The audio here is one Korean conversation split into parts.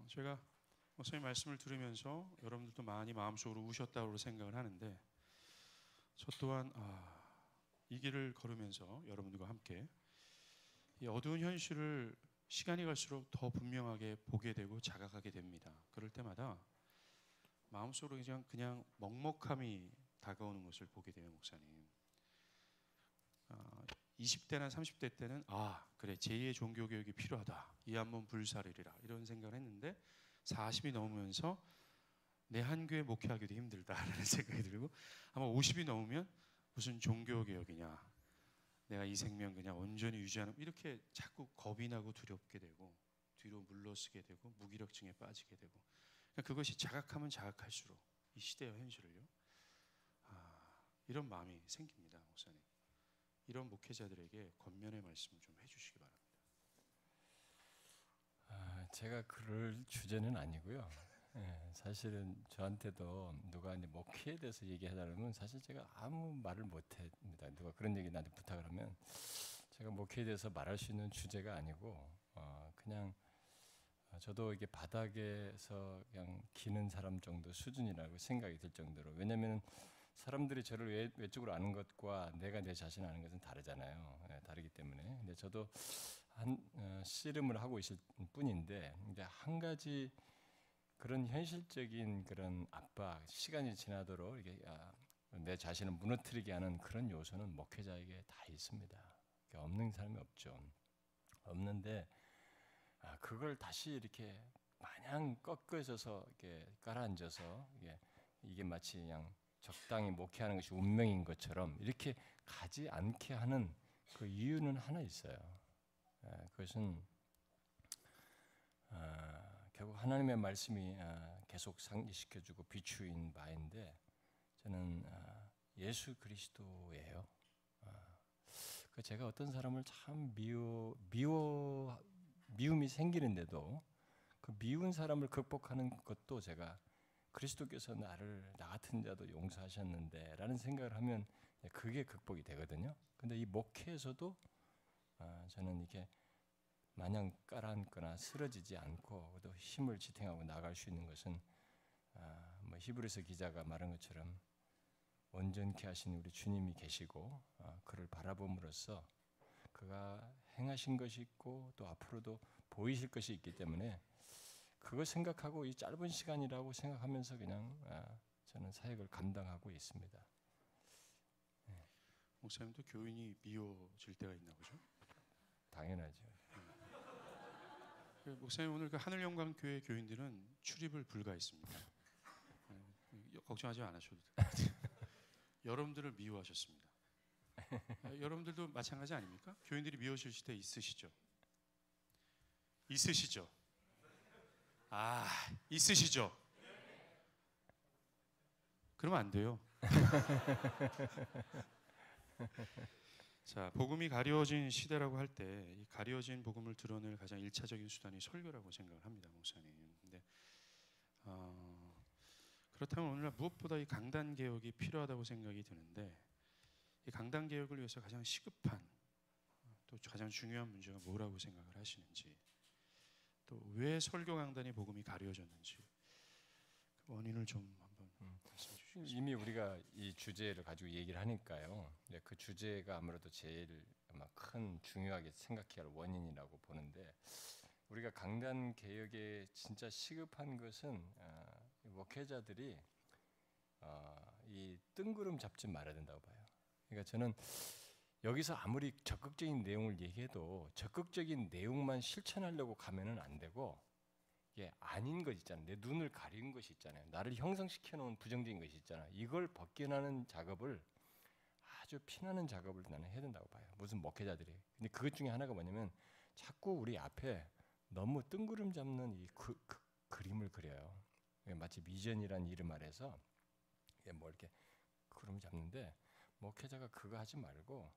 제가 목사님 말씀을 들으면서 여러분들도 많이 마음속으로 우셨다고 생각을 하는데 저 또한 이 길을 걸으면서 여러분들과 함께 이 어두운 현실을 시간이 갈수록 더 분명하게 보게 되고 자각하게 됩니다. 그럴 때마다 마음속으로 그냥 먹먹함이 다가오는 것을 보게 돼요, 목사님. 20대나 30대 때는 그래 제2의 종교개혁이 필요하다. 이 한번 불사르리라 이런 생각을 했는데 40이 넘으면서 내 한 교회 목회하기도 힘들다라는 생각이 들고 아마 50이 넘으면 무슨 종교개혁이냐. 내가 이 생명 그냥 온전히 유지하는 이렇게 자꾸 겁이 나고 두렵게 되고 뒤로 물러서게 되고 무기력증에 빠지게 되고 그것이 자각하면 자각할수록 이 시대의 현실을요. 이런 마음이 생깁니다, 목사님. 이런 목회자들에게 권면의 말씀을 좀 해주시기 바랍니다. 제가 그럴 주제는 아니고요. 사실은 저한테도 누가 이제 목회에 대해서 얘기해달라면 사실 제가 아무 말을 못합니다. 누가 그런 얘기 나한테 부탁을 하면 제가 목회에 대해서 말할 수 있는 주제가 아니고 그냥 저도 이게 바닥에서 그냥 기는 사람 정도 수준이라고 생각이 들 정도로 왜냐하면 사람들이 저를 외적으로 아는 것과 내가 내 자신을 아는 것은 다르잖아요. 다르기 때문에. 근데 저도 씨름을 하고 있을 뿐인데, 이제 한 가지 그런 현실적인 그런 압박, 시간이 지나도록 이게 내 자신을 무너뜨리게 하는 그런 요소는 목회자에게 다 있습니다. 없는 사람이 없죠. 없는데, 그걸 다시 이렇게 마냥 꺾어져서 이렇게 깔아앉아서 이게 마치 그냥 적당히 목회하는 것이 운명인 것처럼 이렇게 가지 않게 하는 그 이유는 하나 있어요. 그것은 결국 하나님의 말씀이 계속 상기시켜주고 비추인 바인데 저는 예수 그리스도예요. 제가 어떤 사람을 참 미움이 생기는데도 그 미운 사람을 극복하는 것도 제가 그리스도께서 나 같은 자도 용서하셨는데 라는 생각을 하면 그게 극복이 되거든요. 근데 이 목회에서도 저는 이게 마냥 깔아앉거나 쓰러지지 않고 또 힘을 지탱하고 나갈 수 있는 것은 히브리서 기자가 말한 것처럼 온전케 하신 우리 주님이 계시고 그를 바라봄으로써 그가 행하신 것이 있고 또 앞으로도 보이실 것이 있기 때문에 그걸 생각하고 이 짧은 시간이라고 생각하면서 그냥 저는 사역을 감당하고 있습니다. 목사님도 교인이 미워질 때가 있나 보죠? 당연하죠. 목사님 오늘 그 하늘영광교회 교인들은 출입을 불가했습니다. 걱정하지 않으셔도 돼요. 여러분들을 미워하셨습니다. 여러분들도 마찬가지 아닙니까? 교인들이 미워질 때 있으시죠? 있으시죠? 있으시죠? 그러면 안 돼요. 자, 복음이 가려진 시대라고 할 때 이 가려진 복음을 드러낼 가장 일차적인 수단이 설교라고 생각을 합니다, 목사님. 근데 그렇다면 오늘날 무엇보다 이 강단 개혁이 필요하다고 생각이 드는데 이 강단 개혁을 위해서 가장 시급한 또 가장 중요한 문제가 뭐라고 생각을 하시는지 또 왜 설교 강단이 복음이 가려졌는지 그 원인을 좀 한번 말씀해 주시겠습니까? 이미 우리가 이 주제를 가지고 얘기를 하니까요. 그 주제가 아무래도 제일 큰 중요하게 생각해야 할 원인이라고 보는데 우리가 강단 개혁에 진짜 시급한 것은 목회자들이 이 뜬구름 잡지 말아야 된다고 봐요. 그러니까 저는 여기서 아무리 적극적인 내용을 얘기해도 적극적인 내용만 실천하려고 가면은 안 되고 이게 아닌 것 있잖아요. 내 눈을 가린 것이 있잖아요. 나를 형성시켜 놓은 부정적인 것이 있잖아요. 이걸 벗겨나는 작업을 아주 피나는 작업을 나는 해야 된다고 봐요. 무슨 목회자들이. 근데 그것 중에 하나가 뭐냐면 자꾸 우리 앞에 너무 뜬구름 잡는 이 그림을 그려요. 마치 미전이라는 이름 아래서 뭐 이렇게 그림 잡는데 목회자가 그거 하지 말고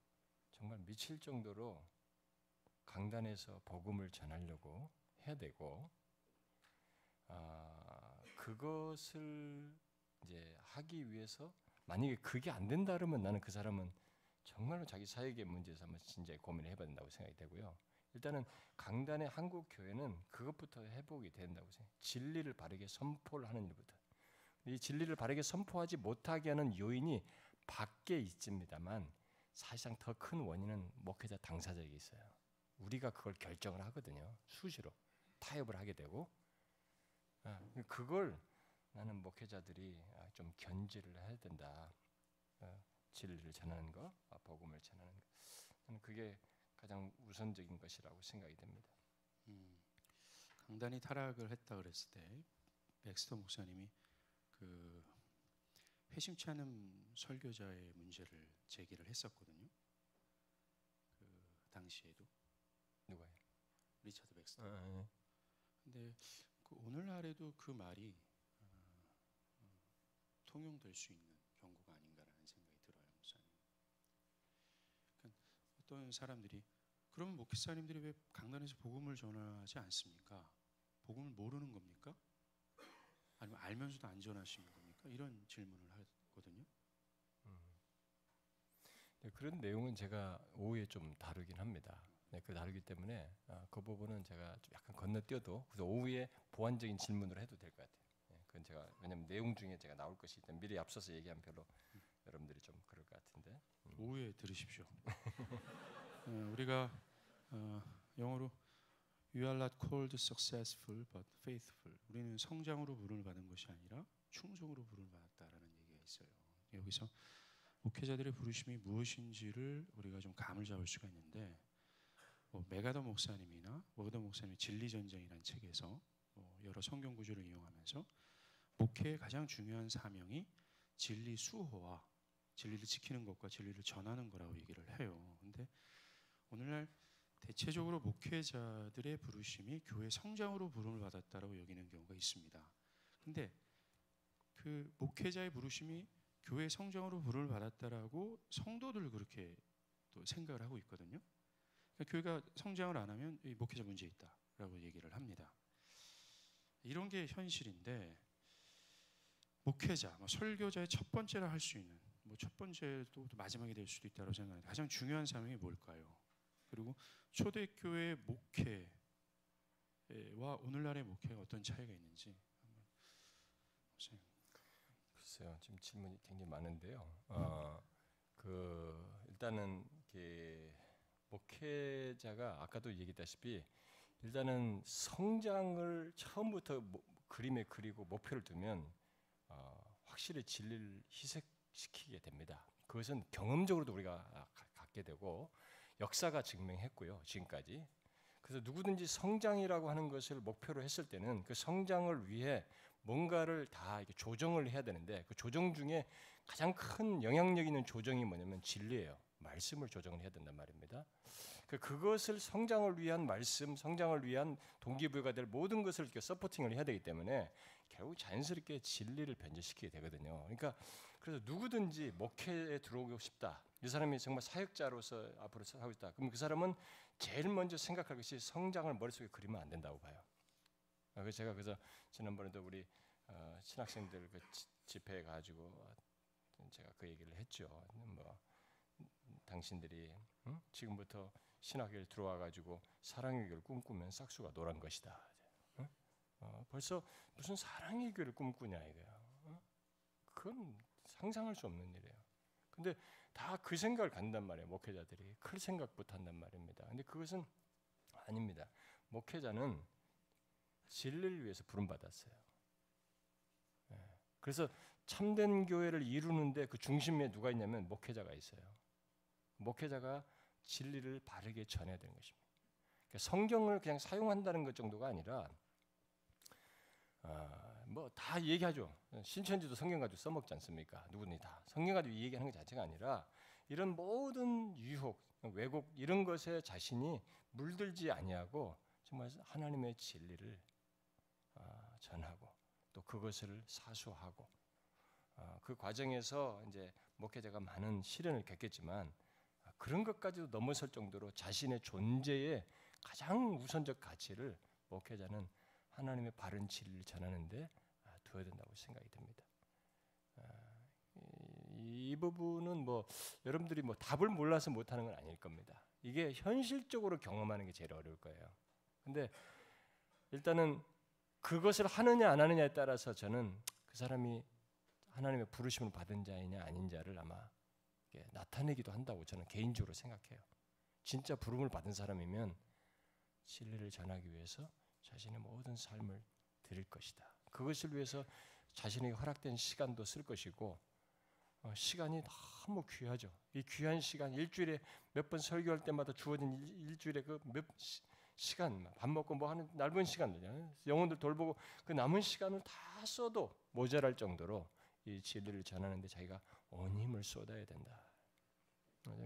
정말 미칠 정도로 강단에서 복음을 전하려고 해야 되고 그것을 이제 하기 위해서 만약에 그게 안 된다 그러면 나는 그 사람은 정말로 자기 사역의 문제에서 한번 진지하게 고민을 해봐야 된다고 생각이 되고요. 일단은 강단의 한국 교회는 그것부터 회복이 된다고 생각해요. 진리를 바르게 선포를 하는 일부터. 이 진리를 바르게 선포하지 못하게 하는 요인이 밖에 있습니다만 사실상 더 큰 원인은 목회자 당사자에게 있어요. 우리가 그걸 결정을 하거든요. 수시로 타협을 하게 되고 그걸 나는 목회자들이 좀 견지를 해야 된다. 진리를 전하는 거, 복음을 전하는 거. 저는 그게 가장 우선적인 것이라고 생각이 됩니다. 강단이 타락을 했다 그랬을 때 백스터 목사님이 그 회심치 않은 설교자의 문제를 제기를 했었거든요. 그 당시에도 누가요? 리처드 백스터. 근데 그 오늘날에도 그 말이 통용될 수 있는 경고가 아닌가라는 생각이 들어요, 목사님. 그러니까 어떤 사람들이 그러면 목사님들이 왜 강단에서 복음을 전하지 않습니까? 복음을 모르는 겁니까? 아니면 알면서도 안 전하시는 겁니까? 이런 질문을 하거든요. 네, 그런 내용은 제가 오후에 좀 다루긴 합니다. 네, 그 다루기 때문에 그 부분은 제가 좀 약간 건너뛰어도 그래서 오후에 보완적인 질문을 해도 될 것 같아요. 네, 그건 제가 왜냐하면 내용 중에 제가 나올 것이 있기 때문에 미리 앞서서 얘기하면 별로 여러분들이 좀 그럴 것 같은데. 오후에 들으십시오. 우리가 영어로 You are not called successful but faithful. 우리는 성장으로 부름을 받은 것이 아니라 충성으로 부름을 받았다라는 얘기가 있어요. 여기서 목회자들의 부르심이 무엇인지를 우리가 좀 감을 잡을 수가 있는데 메가더 목사님이나 워더 목사님의 진리전쟁이라는 책에서 여러 성경 구조를 이용하면서 목회의 가장 중요한 사명이 진리 수호와 진리를 지키는 것과 진리를 전하는 거라고 얘기를 해요. 근데 오늘날 대체적으로 목회자들의 부르심이 교회 성장으로 부름을 받았다라고 여기는 경우가 있습니다. 근데 그 목회자의 부르심이 교회 성장으로 부름을 받았다라고 성도들 그렇게 또 생각을 하고 있거든요. 그러니까 교회가 성장을 안 하면 이 목회자 문제 있다라고 얘기를 합니다. 이런 게 현실인데 목회자, 설교자의 첫 번째라 할 수 있는 첫 번째도 마지막이 될 수도 있다고 생각합니다. 가장 중요한 사명이 뭘까요? 그리고 초대교회 목회와 오늘날의 목회가 어떤 차이가 있는지 한번 보세요. 글쎄요, 지금 질문이 굉장히 많은데요. 일단은 목회자가 아까도 얘기했다시피 일단은 성장을 처음부터 그림에 그리고 목표를 두면 확실히 진리를 희석시키게 됩니다. 그것은 경험적으로도 우리가 갖게 되고 역사가 증명했고요, 지금까지. 그래서 누구든지 성장이라고 하는 것을 목표로 했을 때는 그 성장을 위해 뭔가를 다 이렇게 조정을 해야 되는데 그 조정 중에 가장 큰 영향력 있는 조정이 뭐냐면 진리예요. 말씀을 조정을 해야 된단 말입니다. 그것을 성장을 위한 말씀, 성장을 위한 동기부여가 될 모든 것을 이렇게 서포팅을 해야 되기 때문에 결국 자연스럽게 진리를 변제시키게 되거든요. 그러니까 그래서 누구든지 목회에 들어오고 싶다. 이 사람이 정말 사역자로서 앞으로 하고 있다. 그럼 그 사람은 제일 먼저 생각할 것이 성장을 머릿속에 그리면 안 된다고 봐요. 그래서 지난번에도 우리 신학생들 그 집회에 가지고 제가 그 얘기를 했죠. 당신들이 지금부터 신학교에 들어와 가지고 사랑의 교를 꿈꾸면 싹수가 노란 것이다. 벌써 무슨 사랑의 교를 꿈꾸냐 이거야. 그건 상상할 수 없는 일이에요. 근데 다 그 생각을 갖는단 말이에요. 목회자들이 클 생각부터 한단 말입니다. 근데 그것은 아닙니다. 목회자는 진리를 위해서 부름받았어요. 그래서 참된 교회를 이루는데 그 중심에 누가 있냐면 목회자가 있어요. 목회자가 진리를 바르게 전해야 되는 것입니다. 그러니까 성경을 그냥 사용한다는 것 정도가 아니라 다 얘기하죠. 신천지도 성경 가지고 써먹지 않습니까? 누구든지 다 성경 가지고 얘기하는 것 자체가 아니라 이런 모든 유혹, 왜곡 이런 것에 자신이 물들지 아니하고 정말 하나님의 진리를 전하고 또 그것을 사수하고 그 과정에서 이제 목회자가 많은 시련을 겪겠지만 그런 것까지도 넘어설 정도로 자신의 존재의 가장 우선적 가치를 목회자는 하나님의 바른 진리를 전하는데 두어야 된다고 생각이 듭니다. 이 부분은 여러분들이 답을 몰라서 못하는 건 아닐 겁니다. 이게 현실적으로 경험하는 게 제일 어려울 거예요. 근데 일단은 그것을 하느냐 안 하느냐에 따라서 저는 그 사람이 하나님의 부르심을 받은 자이냐 아닌 자를 아마 나타내기도 한다고 저는 개인적으로 생각해요. 진짜 부름을 받은 사람이면 진리를 전하기 위해서 자신의 모든 삶을 드릴 것이다. 그것을 위해서 자신에게 허락된 시간도 쓸 것이고 시간이 너무 귀하죠. 이 귀한 시간 일주일에 몇 번 설교할 때마다 주어진 일주일에 그 몇 시간 밥 먹고 뭐 하는 짧은 시간들이잖아요. 영혼들 돌보고 그 남은 시간을 다 써도 모자랄 정도로 이 진리를 전하는데 자기가 온 힘을 쏟아야 된다.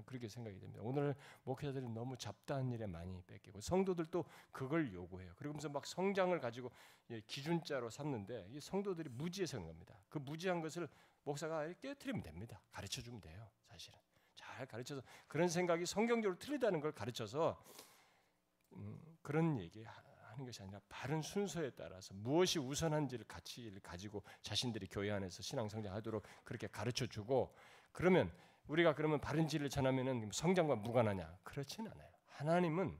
그렇게 생각이 됩니다. 오늘 목회자들이 너무 잡다한 일에 많이 뺏기고 성도들도 그걸 요구해요. 그러면서 막 성장을 가지고 기준자로 삼는데 이 성도들이 무지해서 그런 겁니다. 그 무지한 것을 목사가 깨트리면 됩니다. 가르쳐주면 돼요. 사실은 잘 가르쳐서 그런 생각이 성경적으로 틀리다는 걸 가르쳐서 그런 얘기하는 것이 아니라 바른 순서에 따라서 무엇이 우선한지를 가치를 가지고 자신들이 교회 안에서 신앙 성장하도록 그렇게 가르쳐주고 그러면 우리가 그러면 바른 진리를 전하면은 성장과 무관하냐? 그렇지는 않아요. 하나님은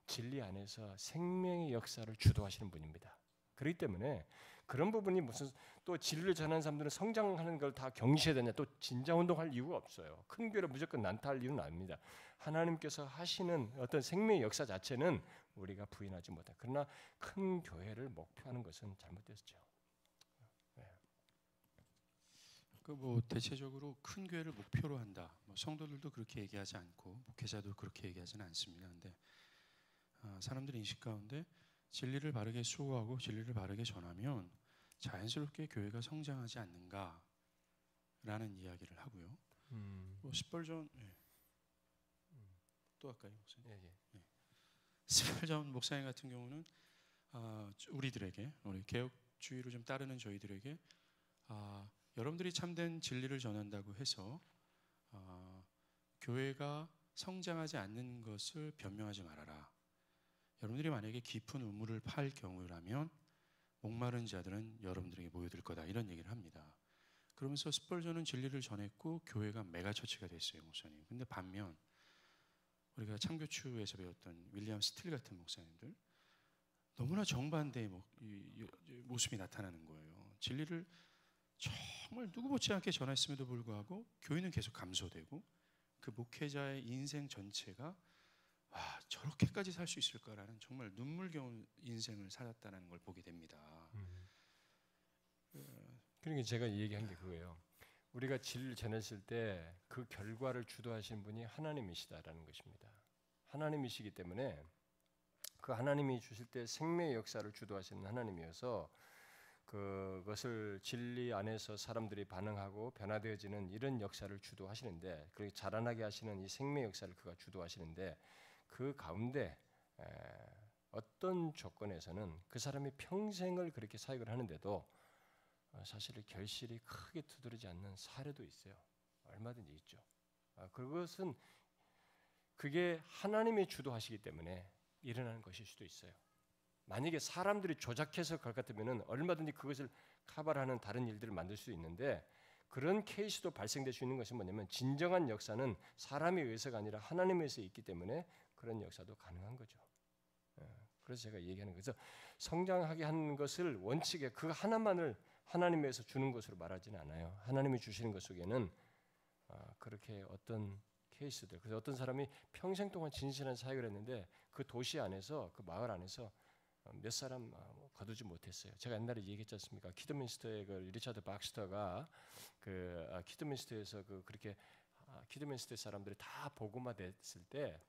진리 안에서 생명의 역사를 주도하시는 분입니다. 그렇기 때문에 그런 부분이 무슨 또 진리를 전하는 사람들은 성장하는 걸 다 경시해야 되냐? 또 진자 운동할 이유가 없어요. 큰 교회를 무조건 난타할 이유는 아닙니다. 하나님께서 하시는 어떤 생명의 역사 자체는 우리가 부인하지 못해. 그러나 큰 교회를 목표하는 것은 잘못됐죠. 그 뭐 대체적으로 큰 교회를 목표로 한다. 뭐 성도들도 그렇게 얘기하지 않고 목회자도 그렇게 얘기하지는 않습니다. 근데 사람들의 인식 가운데 진리를 바르게 수호하고 진리를 바르게 전하면 자연스럽게 교회가 성장하지 않는가라는 이야기를 하고요. 뭐 스펄전 또 할까요, 목사님? 예. 스펄전 목사님 같은 경우는 우리들에게 우리 개혁주의를 좀 따르는 저희들에게 여러분들이 참된 진리를 전한다고 해서 교회가 성장하지 않는 것을 변명하지 말아라. 여러분들이 만약에 깊은 우물을 팔 경우라면 목마른 자들은 여러분들에게 모여들 거다 이런 얘기를 합니다. 그러면서 스펄전은 진리를 전했고 교회가 메가처치가 됐어요, 목사님. 근데 반면 우리가 참교추에서 배웠던 윌리엄 스틸 같은 목사님들 너무나 정반대의 모습이 나타나는 거예요. 진리를 정말 누구 못지않게 전했음에도 불구하고 교회는 계속 감소되고 그 목회자의 인생 전체가 저렇게까지 살 수 있을까라는 정말 눈물겨운 인생을 살았다는 걸 보게 됩니다. 그러니까 제가 얘기한 게 그거예요. 우리가 진리를 전했을 때 그 결과를 주도하신 분이 하나님이시다라는 것입니다. 하나님이시기 때문에 그 하나님이 주실 때 생명의 역사를 주도하시는 하나님이어서 그것을 진리 안에서 사람들이 반응하고 변화되어지는 이런 역사를 주도하시는데 그렇게 자라나게 하시는 이 생명의 역사를 그가 주도하시는데 그 가운데 어떤 조건에서는 그 사람이 평생을 그렇게 사역을 하는데도 사실 결실이 크게 두드러지지 않는 사례도 있어요. 얼마든지 있죠. 그것은 그게 하나님이 주도하시기 때문에 일어나는 것일 수도 있어요. 만약에 사람들이 조작해서 갈 것 같으면 얼마든지 그것을 카바하는 다른 일들을 만들 수 있는데 그런 케이스도 발생될 수 있는 것은 뭐냐면 진정한 역사는 사람에 의해서가 아니라 하나님에 의해서 있기 때문에 그런 역사도 가능한 거죠. 그래서 제가 얘기하는 거죠. 성장하게 하는 것을 원칙에 그 하나만을 하나님에서 주는 것으로 말하지는 않아요. 하나님이 주시는 것 속에는 그렇게 어떤 케이스들, 그래서 어떤 사람이 평생 동안 진실한 사역을 했는데 그 도시 안에서 그 마을 안에서 몇 사람 거두지 못했어요. 제가 옛날에 얘기했지 않습니까? 키드민스터의 그 리차드 박스터가 그 키드민스터에서 그렇게 키드민스터 사람들이 다 복음화 됐을 때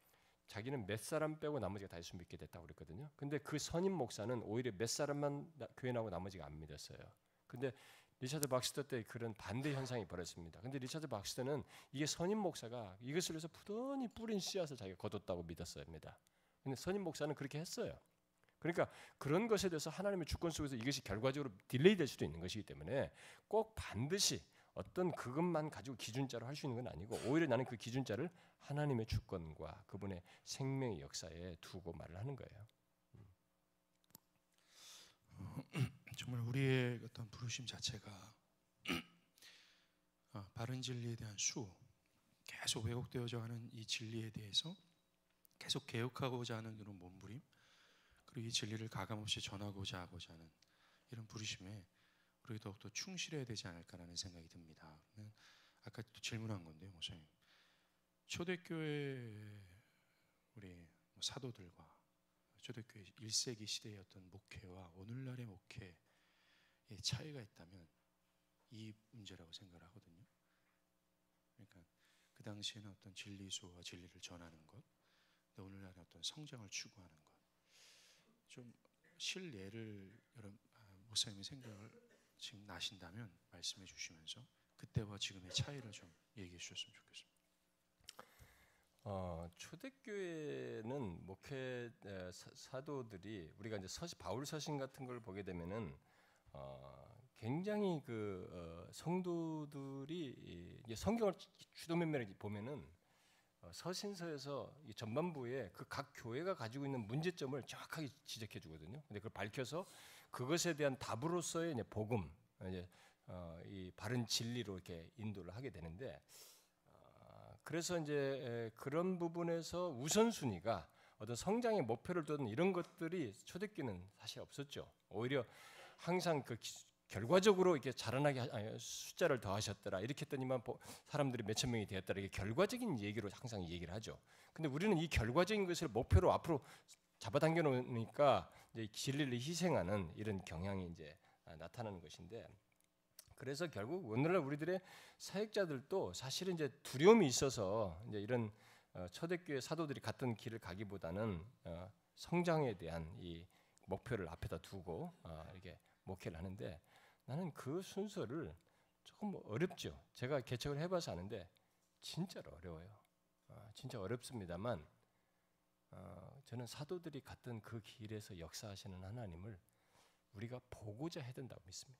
자기는 몇 사람 빼고 나머지가 다 예수 믿게 됐다고 그랬거든요. 근데 그 선임 목사는 오히려 몇 사람만 교회 나오고 나머지가 안 믿었어요. 근데 리차드 박스터 때 그런 반대 현상이 벌어졌습니다. 근데 리차드 박스터는 이게 선임 목사가 이것을 위해서 부단히 뿌린 씨앗을 자기가 거뒀다고 믿었습니다. 근데 선임 목사는 그렇게 했어요. 그러니까 그런 것에 대해서 하나님의 주권 속에서 이것이 결과적으로 딜레이 될 수도 있는 것이기 때문에 꼭 반드시 어떤 그것만 가지고 기준자로 할 수 있는 건 아니고 오히려 나는 그 기준자를 하나님의 주권과 그분의 생명의 역사에 두고 말을 하는 거예요. 정말 우리의 어떤 부르심 자체가 바른 진리에 대한 수호, 계속 왜곡되어져 가는 이 진리에 대해서 계속 개혁하고자 하는 그런 몸부림, 그리고 이 진리를 가감없이 전하고자 하는 이런 부르심에 우리 더욱더 충실해야 되지 않을까라는 생각이 듭니다. 아까 또 질문한 건데요, 목사님. 초대교회 우리 사도들과 초대교회 1세기 시대의 어떤 목회와 오늘날의 목회의 차이가 있다면 이 문제라고 생각을 하거든요. 그러니까 그 당시에는 어떤 진리수와 진리를 전하는 것, 오늘날의 어떤 성장을 추구하는 것, 좀 실례를 여러분 목사님이 생각을 지금 나신다면 말씀해 주시면서 그때와 지금의 차이를 좀 얘기해 주셨으면 좋겠습니다. 초대교회는 목회 사도들이 우리가 이제 바울 서신 같은 걸 보게 되면은 굉장히 성도들이 이제 성경을 주도면밀하게 보면은 서신서에서 이 전반부에 그 각 교회가 가지고 있는 문제점을 정확하게 지적해 주거든요. 근데 그걸 밝혀서 그것에 대한 답으로서의 이제 복음, 이제 이 바른 진리로 이렇게 인도를 하게 되는데, 그래서 이제 그런 부분에서 우선순위가 어떤 성장의 목표를 두는 이런 것들이 초대교회는 사실 없었죠. 오히려 항상 결과적으로 이렇게 자라나게 숫자를 더하셨더라 이렇게 했더니만 사람들이 몇천 명이 되었더라, 이게 결과적인 얘기로 항상 얘기를 하죠. 근데 우리는 이 결과적인 것을 목표로 앞으로 잡아당겨 놓으니까 이제 진리를 희생하는 이런 경향이 이제 나타나는 것인데, 그래서 결국 오늘날 우리들의 사역자들도 사실은 이제 두려움이 있어서 이제 이런 초대교회 사도들이 갔던 길을 가기보다는 성장에 대한 이 목표를 앞에다 두고 이렇게 목회를 하는데, 나는 그 순서를 조금 어렵죠. 제가 개척을 해봐서 아는데 진짜로 어려워요. 진짜 어렵습니다만 저는 사도들이 갔던 그 길에서 역사하시는 하나님을 우리가 보고자 해야 된다고 믿습니다.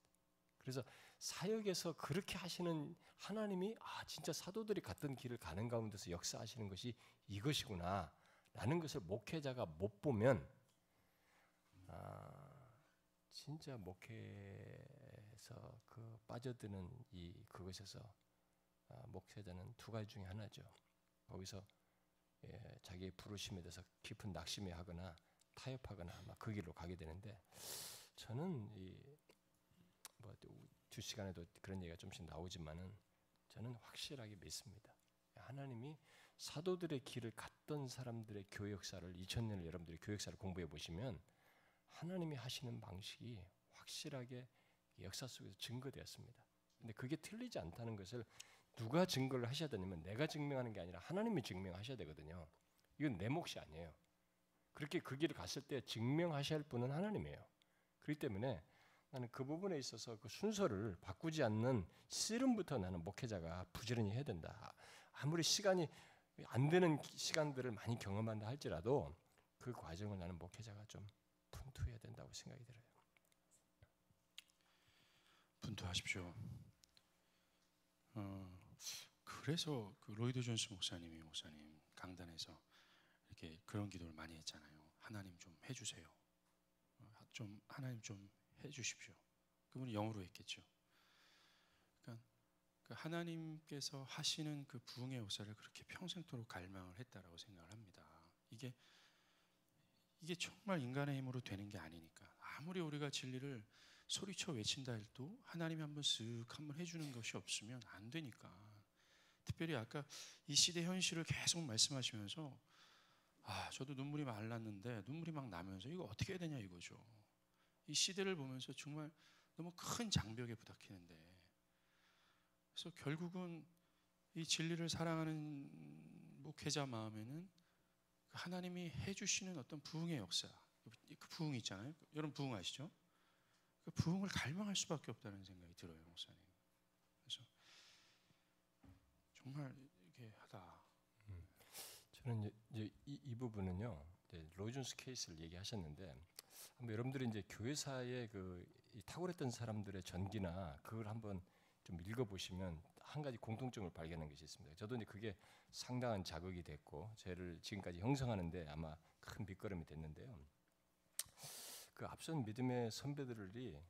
그래서 사역에서 그렇게 하시는 하나님이 진짜 사도들이 갔던 길을 가는 가운데서 역사하시는 것이 이것이구나 라는 것을 목회자가 못 보면 진짜 목회에서 빠져드는 그것에서 목회자는 두 가지 중에 하나죠. 거기서 자기의 부르심에 대해서 깊은 낙심해 하거나 타협하거나 그 길로 가게 되는데, 저는 두 시간에도 그런 얘기가 좀씩 나오지만은 저는 확실하게 믿습니다. 하나님이 사도들의 길을 갔던 사람들의 교회 역사를 2000년을 여러분들이 교회 역사를 공부해 보시면 하나님이 하시는 방식이 확실하게 역사 속에서 증거되었습니다. 근데 그게 틀리지 않다는 것을 누가 증거를 하셔야 되냐면 내가 증명하는 게 아니라 하나님이 증명하셔야 되거든요. 이건 내 몫이 아니에요. 그렇게 그 길을 갔을 때 증명하셔야 할 분은 하나님이에요. 그렇기 때문에 나는 그 부분에 있어서 그 순서를 바꾸지 않는 씨름부터 나는 목회자가 부지런히 해야 된다. 아무리 시간이 안 되는 시간들을 많이 경험한다 할지라도 그 과정을 나는 목회자가 좀 분투해야 된다고 생각이 들어요. 분투하십시오. 그래서 로이드 존스 목사님 강단에서 이렇게 그런 기도를 많이 했잖아요. 하나님 좀 해주세요. 하나님 좀 해주십시오. 그분이 영어로 했겠죠. 그러니까 하나님께서 하시는 그 부흥의 역사를 그렇게 평생토록 갈망을 했다라고 생각을 합니다. 이게 정말 인간의 힘으로 되는 게 아니니까. 아무리 우리가 진리를 소리쳐 외친다 해도 하나님이 한번 해주는 것이 없으면 안 되니까. 특별히 아까 이 시대 현실을 계속 말씀하시면서 저도 눈물이 말랐는데 눈물이 막 나면서 이거 어떻게 해야 되냐 이거죠. 이 시대를 보면서 정말 너무 큰 장벽에 부닥치는데, 그래서 결국은 이 진리를 사랑하는 목회자 마음에는 하나님이 해주시는 어떤 부흥의 역사, 그 부흥이 있잖아요. 여러분 부흥 아시죠? 그 부흥을 갈망할 수밖에 없다는 생각이 들어요, 목사님. 그래서 정말 이게 하다. 저는 이제 이 부분은요, 로이존스 케이스를 얘기하셨는데, 여러분들이 이제 교회사에 이 탁월했던 사람들의 전기나 그걸 한번 좀 읽어보시면 한 가지 공통점을 발견한 것이 있습니다. 저도 이제 그게 상당한 자극이 됐고 저를 지금까지 형성하는데 아마 큰 밑거름이 됐는데요. 그 앞선 믿음의 선배들이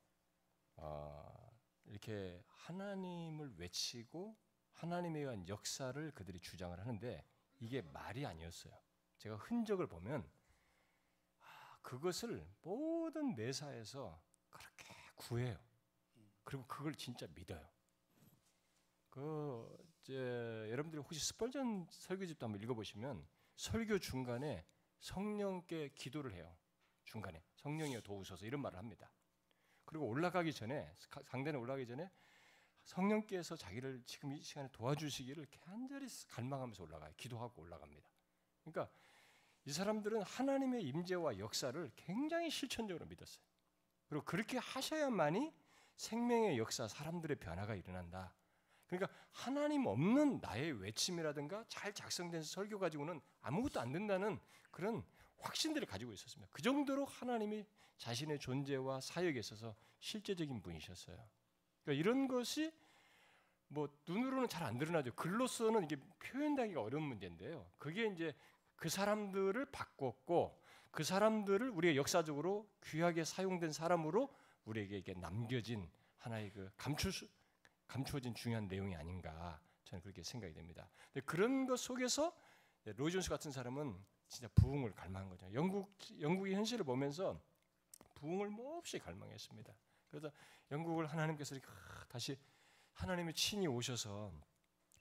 이렇게 하나님을 외치고 하나님에 의한 역사를 그들이 주장을 하는데 이게 말이 아니었어요. 제가 흔적을 보면 그것을 모든 매사에서 그렇게 구해요. 그리고 그걸 진짜 믿어요. 여러분들이 혹시 스펄전 설교집도 한번 읽어보시면 설교 중간에 성령께 기도를 해요. 중간에 성령이여 도우소서 이런 말을 합니다. 그리고 올라가기 전에 강단에 올라가기 전에 성령께서 자기를 지금 이 시간에 도와주시기를 간절히 갈망하면서 올라가요. 기도하고 올라갑니다. 그러니까 이 사람들은 하나님의 임재와 역사를 굉장히 실천적으로 믿었어요. 그리고 그렇게 하셔야만이 생명의 역사, 사람들의 변화가 일어난다. 그러니까 하나님 없는 나의 외침이라든가 잘 작성된 설교 가지고는 아무것도 안 된다는 그런 확신들을 가지고 있었습니다. 그 정도로 하나님이 자신의 존재와 사역에 있어서 실제적인 분이셨어요. 그러니까 이런 것이 뭐 눈으로는 잘 안 드러나죠. 글로서는 이게 표현하기가 어려운 문제인데요. 그게 이제 그 사람들을 바꿨고 그 사람들을 우리가 역사적으로 귀하게 사용된 사람으로 우리에게 이게 남겨진 하나의 그 감추어진 중요한 내용이 아닌가 저는 그렇게 생각이 됩니다. 근데 그런 것 속에서 로이 존스 같은 사람은 진짜 부흥을 갈망한 거죠. 영국의 현실을 보면서 부흥을 몹시 갈망했습니다. 그래서 영국을 하나님께서 이렇게 다시 하나님이 친히 오셔서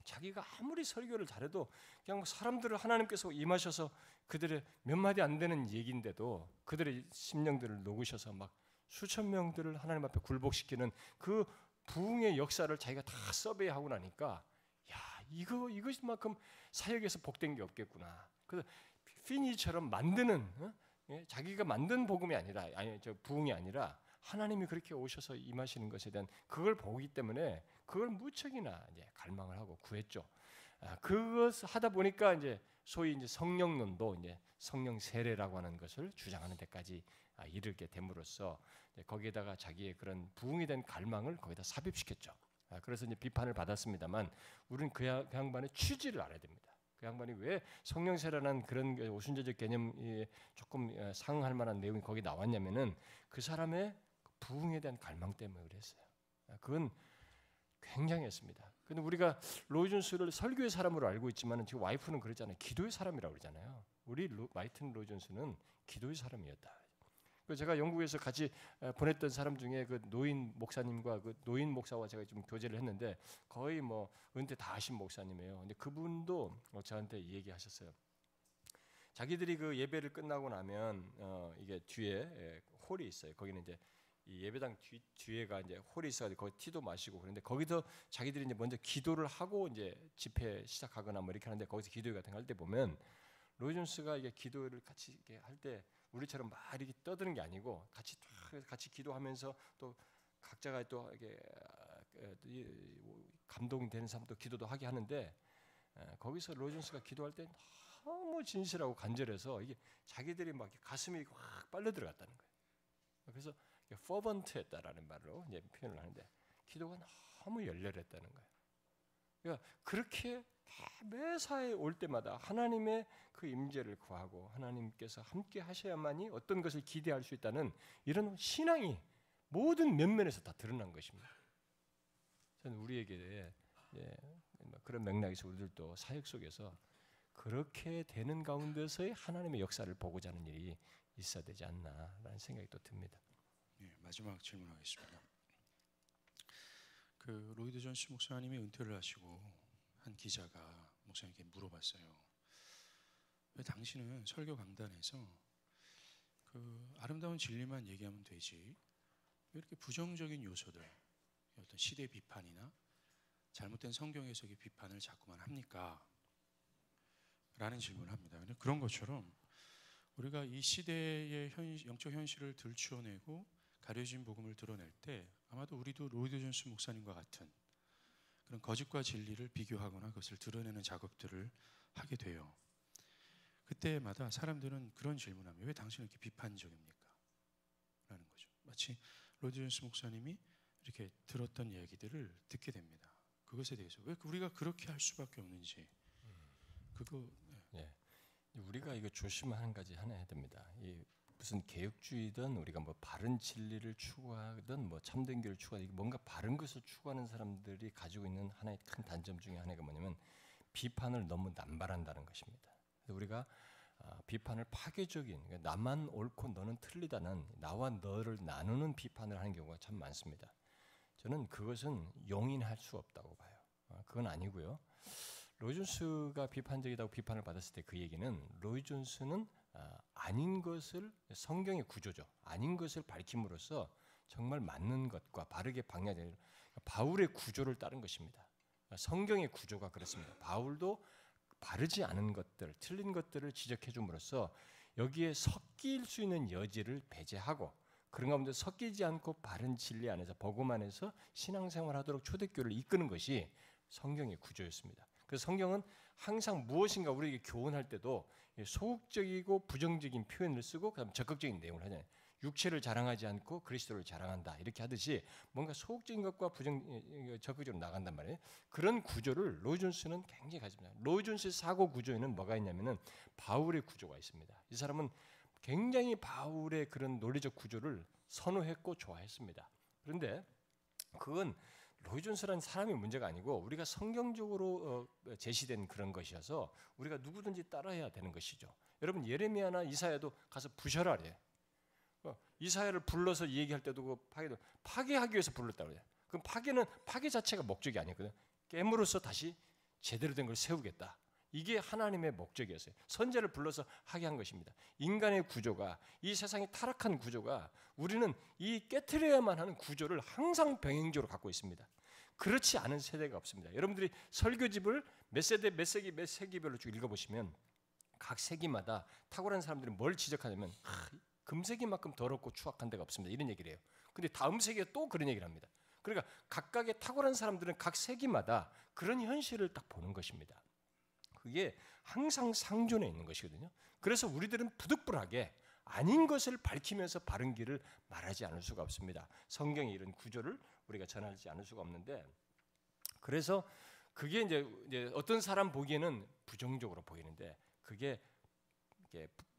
자기가 아무리 설교를 잘해도 그냥 사람들을 하나님께서 임하셔서 그들의 몇 마디 안 되는 얘기인데도 그들의 심령들을 녹으셔서 막 수천 명들을 하나님 앞에 굴복시키는 그 부흥의 역사를 자기가 다 서베이하고 나니까 야 이것만큼 사역에서 복된 게 없겠구나. 그래서 피니처럼 만드는 자기가 만든 복음이 아니라 부흥이 아니라 하나님이 그렇게 오셔서 임하시는 것에 대한 그걸 보기 때문에 그걸 무척이나 이제 갈망을 하고 구했죠. 그것을 하다 보니까 이제 소위 이제 성령론도 이제 성령 세례라고 하는 것을 주장하는 데까지 이르게 됨으로써 거기에다가 자기의 그런 부흥에 대한 갈망을 거기다 삽입시켰죠. 그래서 이제 비판을 받았습니다만 우리는 그 양반의 취지를 알아야 됩니다. 그 양반이 왜 성령 세례라는 그런 오순절적 개념이 조금 상응할 만한 내용이 거기 나왔냐면은 그 사람의 부흥에 대한 갈망 때문에 그랬어요. 그건 굉장했습니다. 근데 우리가 로이 존스를 설교의 사람으로 알고 있지만 지금 와이프는 그러잖아요. 기도의 사람이라고 그러잖아요. 우리 마이튼 로이 존스는 기도의 사람이었다. 제가 영국에서 같이 보냈던 사람 중에 그 노인 목사님과 그 노인 목사와 제가 좀 교제를 했는데 거의 뭐 은퇴 다 하신 목사님이에요. 근데 그분도 저한테 얘기하셨어요. 자기들이 그 예배를 끝나고 나면 이게 뒤에 홀이 있어요. 거기는 이제 이 예배당 뒤에가 이제 홀이 있어가지고 거기 티도 마시고 그런데 거기서 자기들이 이제 먼저 기도를 하고 이제 집회 시작하거나 뭐 이렇게 하는데 거기서 기도 같은 거 할 때 보면 로이 존스가 이게 기도를 같이 이렇게 할 때 우리처럼 막 이렇게 떠드는 게 아니고 같이 기도하면서 또 각자가 또 이게 감동되는 사람도 기도도 하게 하는데 거기서 로이 존스가 기도할 때 너무 진실하고 간절해서 이게 자기들이 막 가슴이 확 빨려 들어갔다는 거예요. 그래서 퍼번트했다라는 말로 이제 표현을 하는데 기도가 너무 열렬했다는 거예요. 그러니까 그렇게 매사에 올 때마다 하나님의 그 임재를 구하고 하나님께서 함께 하셔야만이 어떤 것을 기대할 수 있다는 이런 신앙이 모든 면면에서 다 드러난 것입니다. 저는 우리에게 그런 맥락에서 우리들도 사역 속에서 그렇게 되는 가운데서의 하나님의 역사를 보고자 하는 일이 있어야 되지 않나라는 생각이 또 듭니다. 네, 마지막 질문하겠습니다. 그 로이드 존스 목사님이 은퇴를 하시고 한 기자가 목사님께 물어봤어요. 왜 당신은 설교 강단에서 그 아름다운 진리만 얘기하면 되지 왜 이렇게 부정적인 요소들, 어떤 시대 비판이나 잘못된 성경 해석의 비판을 자꾸만 합니까? 라는 질문을 합니다. 그런 것처럼 우리가 이 시대의 영적 현실을 들추어내고 가려진 복음을 드러낼 때 아마도 우리도 로이드 존스 목사님과 같은 그런 거짓과 진리를 비교하거나 그것을 드러내는 작업들을 하게 돼요. 그때마다 사람들은 그런 질문합니다. 왜 당신은 이렇게 비판적입니까? 라는 거죠. 마치 로이드 존스 목사님이 이렇게 들었던 얘기들을 듣게 됩니다. 그것에 대해서 왜 우리가 그렇게 할 수밖에 없는지 그거 네. 우리가 이거 조심하는 가지 하나 해야 됩니다. 이 무슨 개혁주의든 우리가 뭐 바른 진리를 추구하든 뭐 참된 교를 추구하든 뭔가 바른 것을 추구하는 사람들이 가지고 있는 하나의 큰 단점 중에 하나가 뭐냐면 비판을 너무 남발한다는 것입니다. 그래서 우리가 비판을 파괴적인, 그러니까 나만 옳고 너는 틀리다는 나와 너를 나누는 비판을 하는 경우가 참 많습니다. 저는 그것은 용인할 수 없다고 봐요. 그건 아니고요. 로이 존스가 비판적이라고 비판을 받았을 때 그 얘기는 로이 존스는 아닌 것을, 성경의 구조죠. 아닌 것을 밝힘으로써 정말 맞는 것과 바르게 방향을, 바울의 구조를 따른 것입니다. 성경의 구조가 그렇습니다. 바울도 바르지 않은 것들, 틀린 것들을 지적해 줌으로써 여기에 섞일 수 있는 여지를 배제하고 그런 가운데 섞이지 않고 바른 진리 안에서 복음 안에서 신앙생활하도록 초대교회를 이끄는 것이 성경의 구조였습니다. 그래서 성경은 항상 무엇인가 우리에게 교훈할 때도 소극적이고 부정적인 표현을 쓰고 그다음 적극적인 내용을 하잖아요. 육체를 자랑하지 않고 그리스도를 자랑한다 이렇게 하듯이 뭔가 소극적인 것과 적극적으로 나간단 말이에요. 그런 구조를 로이 존스는 굉장히 가집니다. 로이 존스의 사고 구조에는 뭐가 있냐면은 바울의 구조가 있습니다. 이 사람은 굉장히 바울의 그런 논리적 구조를 선호했고 좋아했습니다. 그런데 그건 로이 존스라는 사람이 문제가 아니고 우리가 성경적으로 제시된 그런 것이어서 우리가 누구든지 따라해야 되는 것이죠. 여러분 예레미야나 이사야도 가서 부셔라 그래요. 이사야를 불러서 얘기할 때도 파괴하기 위해서 불렀다고 그래요. 그럼 파괴 자체가 목적이 아니거든요. 깨물어서 다시 제대로 된 걸 세우겠다. 이게 하나님의 목적이었어요. 선지자를 불러서 하게 한 것입니다. 인간의 구조가, 이 세상의 타락한 구조가 우리는 이 깨트려야만 하는 구조를 항상 병행적으로 갖고 있습니다. 그렇지 않은 세대가 없습니다. 여러분들이 설교집을 몇 세대, 몇 세기, 몇 세기별로 쭉 읽어보시면 각 세기마다 탁월한 사람들이 뭘 지적하냐면 금세기만큼 더럽고 추악한 데가 없습니다. 이런 얘기를 해요. 근데 다음 세기에 또 그런 얘기를 합니다. 그러니까 각각의 탁월한 사람들은 각 세기마다 그런 현실을 딱 보는 것입니다. 그게 항상 상존해 있는 것이거든요. 그래서 우리들은 부득불하게 아닌 것을 밝히면서 바른 길을 말하지 않을 수가 없습니다. 성경의 이런 구조를 우리가 전하지 않을 수가 없는데, 그래서 그게 이제 어떤 사람 보기에는 부정적으로 보이는데 그게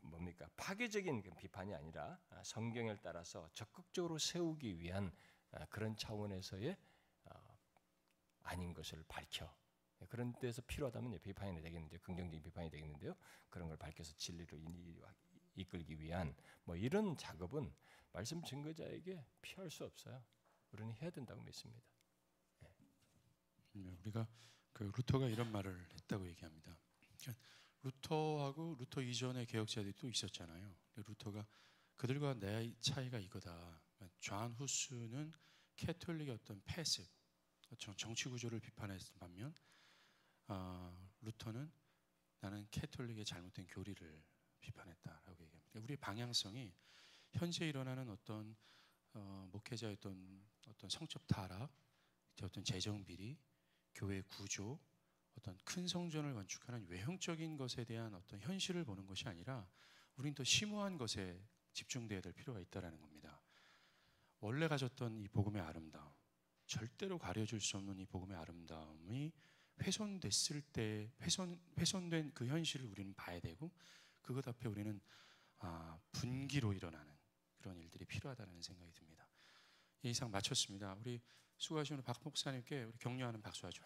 뭡니까? 파괴적인 비판이 아니라 성경을 따라서 적극적으로 세우기 위한 그런 차원에서의 아닌 것을 밝혀 그런 데서 필요하다면 비판이 되겠는데요. 긍정적인 비판이 되겠는데요. 그런 걸 밝혀서 진리로 이끌기 위한 뭐 이런 작업은 말씀 증거자에게 피할 수 없어요. 우리는 해야 된다고 믿습니다. 우리가 그 루터가 이런 말을 했다고 얘기합니다. 그러니까 루터하고 루터 이전의 개혁자들이 또 있었잖아요. 루터가 그들과 내 차이가 이거다. 존 후스는 캐톨릭의 어떤 패습, 정치 구조를 비판했을 반면 루터는 나는 캐톨릭의 잘못된 교리를 비판했다라고 얘기합니다. 우리의 방향성이 현재 일어나는 어떤 목회자의 어떤 성적 타락, 어떤 재정 비리, 교회 구조, 어떤 큰 성전을 건축하는 외형적인 것에 대한 어떤 현실을 보는 것이 아니라 우리는 더 심오한 것에 집중돼야 될 필요가 있다라는 겁니다. 원래 가졌던 이 복음의 아름다움, 절대로 가려줄 수 없는 이 복음의 아름다움이 훼손됐을 때 훼손된 그 현실을 우리는 봐야 되고 그것 앞에 우리는 분기로 일어나는 그런 일들이 필요하다는 생각이 듭니다. 이 이상 마쳤습니다. 우리 수고하신 박 목사님께 우리 격려하는 박수 하죠.